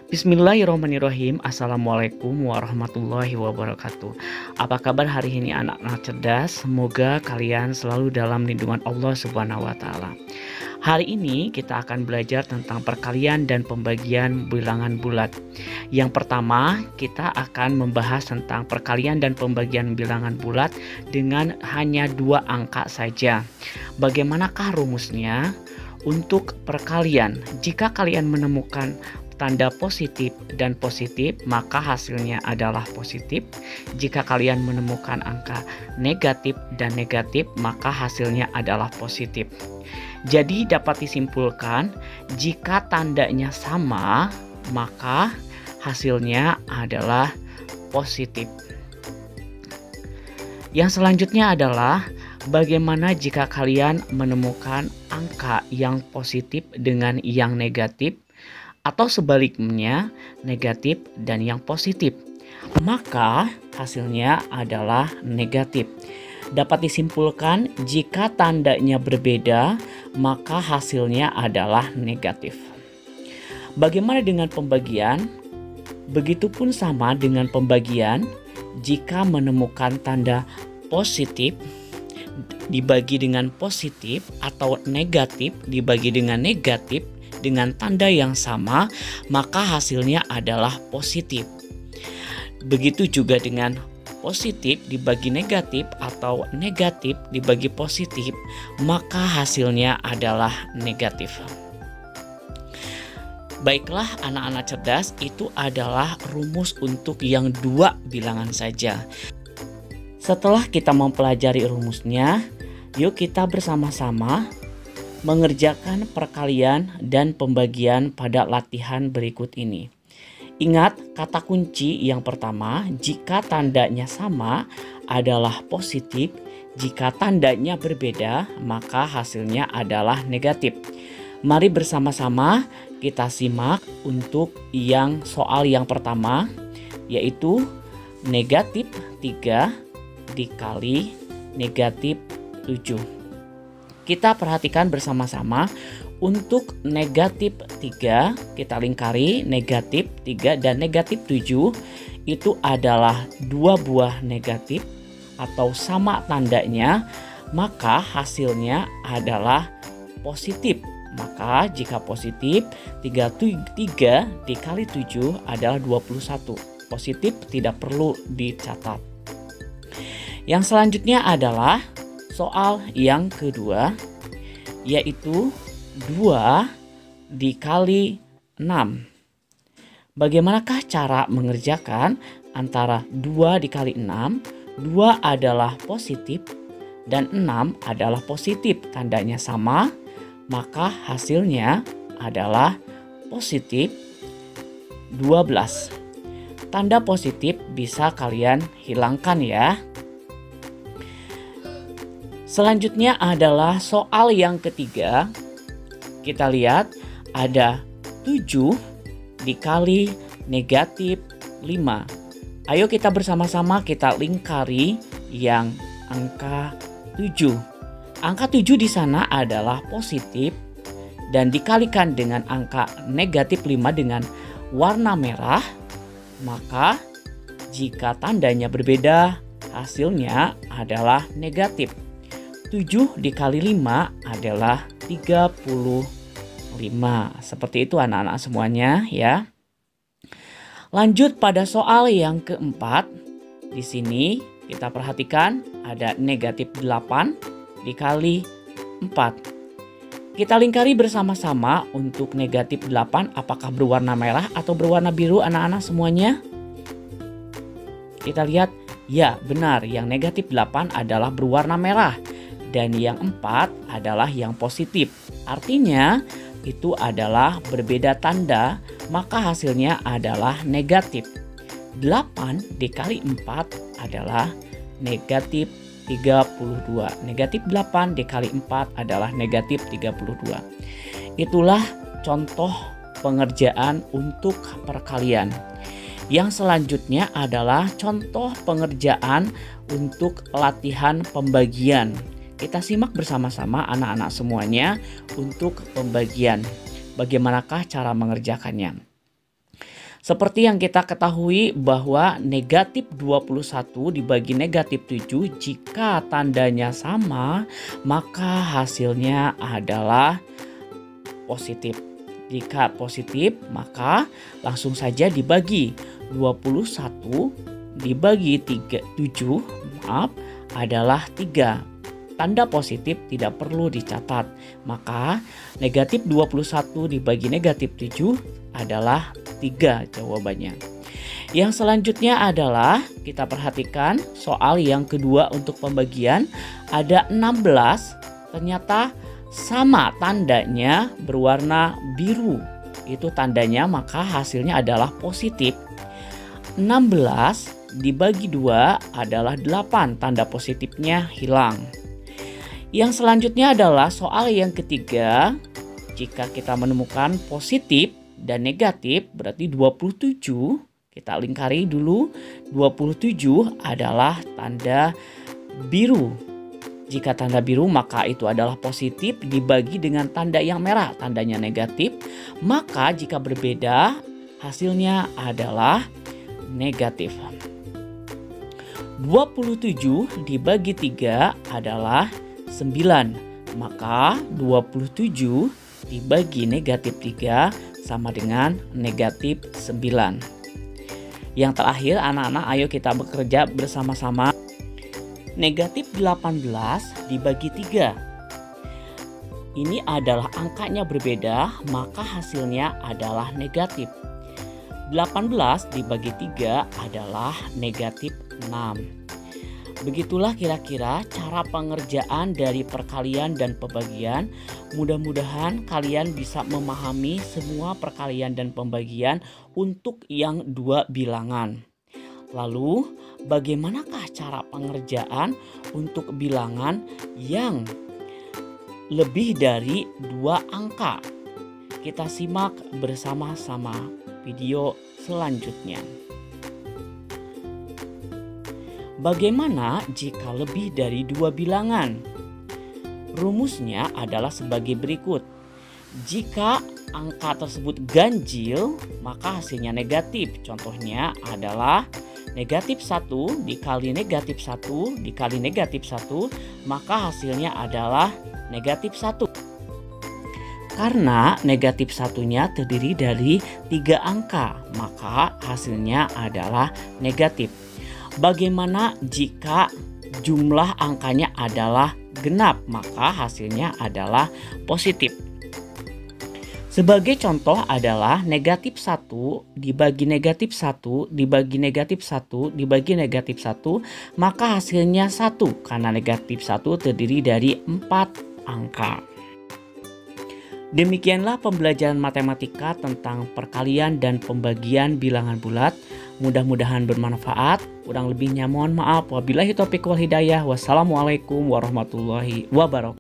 Bismillahirrahmanirrahim. Assalamualaikum warahmatullahi wabarakatuh. Apa kabar hari ini anak-anak cerdas? Semoga kalian selalu dalam lindungan Allah Subhanahu wa taala. Hari ini kita akan belajar tentang perkalian dan pembagian bilangan bulat. Yang pertama, kita akan membahas tentang perkalian dan pembagian bilangan bulat dengan hanya 2 angka saja. Bagaimanakah rumusnya? Untuk perkalian, jika kalian menemukan tanda positif dan positif, maka hasilnya adalah positif. Jika kalian menemukan angka negatif dan negatif, maka hasilnya adalah positif. Jadi dapat disimpulkan, jika tandanya sama, maka hasilnya adalah positif. Yang selanjutnya adalah bagaimana jika kalian menemukan angka yang positif dengan yang negatif, atau sebaliknya negatif dan yang positif, maka hasilnya adalah negatif. Dapat disimpulkan, jika tandanya berbeda, maka hasilnya adalah negatif. Bagaimana dengan pembagian? Begitupun sama dengan pembagian, jika menemukan tanda positif dibagi dengan positif atau negatif dibagi dengan negatif dengan tanda yang sama, maka hasilnya adalah positif. Begitu juga dengan positif dibagi negatif atau negatif dibagi positif, maka hasilnya adalah negatif. Baiklah anak-anak cerdas, itu adalah rumus untuk yang 2 bilangan saja. Setelah kita mempelajari rumusnya, yuk kita bersama-sama mengerjakan perkalian dan pembagian pada latihan berikut ini. Ingat kata kunci yang pertama, jika tandanya sama adalah positif, jika tandanya berbeda maka hasilnya adalah negatif. Mari bersama-sama kita simak untuk yang soal yang pertama, yaitu negatif 3 dikali negatif 7. Kita perhatikan bersama-sama, untuk negatif 3 kita lingkari negatif 3 dan negatif 7 itu adalah 2 buah negatif atau sama tandanya, maka hasilnya adalah positif. Maka jika positif 3 dikali 7 adalah 21. Positif tidak perlu dicatat. Yang selanjutnya adalah soal yang kedua, yaitu 2 dikali 6. Bagaimanakah cara mengerjakan antara 2 dikali 6? 2 adalah positif dan 6 adalah positif. Tandanya sama, maka hasilnya adalah positif 12. Tanda positif bisa kalian hilangkan ya. Selanjutnya adalah soal yang ketiga. Kita lihat ada 7 dikali negatif 5. Ayo kita bersama-sama kita lingkari yang angka 7. Angka 7 di sana adalah positif dan dikalikan dengan angka negatif 5 dengan warna merah. Maka jika tandanya berbeda, hasilnya adalah negatif. 7 dikali 5 adalah 35. Seperti itu anak-anak semuanya ya. Lanjut pada soal yang keempat. Di sini kita perhatikan ada negatif 8 dikali 4. Kita lingkari bersama-sama untuk negatif 8 apakah berwarna merah atau berwarna biru anak-anak semuanya? Kita lihat, ya benar, yang negatif 8 adalah berwarna merah. Dan yang 4 adalah yang positif. Artinya itu adalah berbeda tanda, maka hasilnya adalah negatif. 8 dikali 4 adalah negatif 32. Negatif 8 dikali 4 adalah negatif 32. Itulah contoh pengerjaan untuk perkalian. Yang selanjutnya adalah contoh pengerjaan untuk latihan pembagian. Kita simak bersama-sama anak-anak semuanya untuk pembagian. Bagaimanakah cara mengerjakannya? Seperti yang kita ketahui bahwa negatif 21 dibagi negatif 7 jika tandanya sama maka hasilnya adalah positif. Jika positif maka langsung saja dibagi 21 dibagi 7 adalah 3. Tanda positif tidak perlu dicatat. Maka negatif 21 dibagi negatif 7 adalah 3 jawabannya. Yang selanjutnya adalah kita perhatikan soal yang kedua untuk pembagian. Ada 16, ternyata sama tandanya berwarna biru. Itu tandanya maka hasilnya adalah positif. 16 dibagi 2 adalah 8, tanda positifnya hilang. Yang selanjutnya adalah soal yang ketiga. Jika kita menemukan positif dan negatif berarti 27. Kita lingkari dulu. 27 adalah tanda biru. Jika tanda biru maka itu adalah positif dibagi dengan tanda yang merah, tandanya negatif. Maka jika berbeda hasilnya adalah negatif. 27 dibagi 3 adalah 9. Maka 27 dibagi negatif 3 sama dengan negatif 9. Yang terakhir anak-anak, ayo kita bekerja bersama-sama. Negatif 18 dibagi 3. Ini adalah angkanya berbeda maka hasilnya adalah negatif. 18 dibagi 3 adalah negatif 6. Begitulah kira-kira cara pengerjaan dari perkalian dan pembagian. Mudah-mudahan kalian bisa memahami semua perkalian dan pembagian untuk yang dua bilangan. Lalu bagaimanakah cara pengerjaan untuk bilangan yang lebih dari 2 angka? Kita simak bersama-sama video selanjutnya. Bagaimana jika lebih dari 2 bilangan? Rumusnya adalah sebagai berikut. Jika angka tersebut ganjil, maka hasilnya negatif. Contohnya adalah negatif 1 dikali negatif 1 dikali negatif 1, maka hasilnya adalah negatif 1. Karena negatif satunya terdiri dari 3 angka, maka hasilnya adalah negatif. Bagaimana jika jumlah angkanya adalah genap, maka hasilnya adalah positif. Sebagai contoh adalah negatif 1 dibagi negatif 1 dibagi negatif 1 dibagi negatif 1, maka hasilnya 1 karena negatif 1 terdiri dari 4 angka. Demikianlah pembelajaran matematika tentang perkalian dan pembagian bilangan bulat. Mudah-mudahan bermanfaat. Kurang lebihnya mohon maaf. Wabillahi taufiq wal hidayah. Wassalamualaikum warahmatullahi wabarakatuh.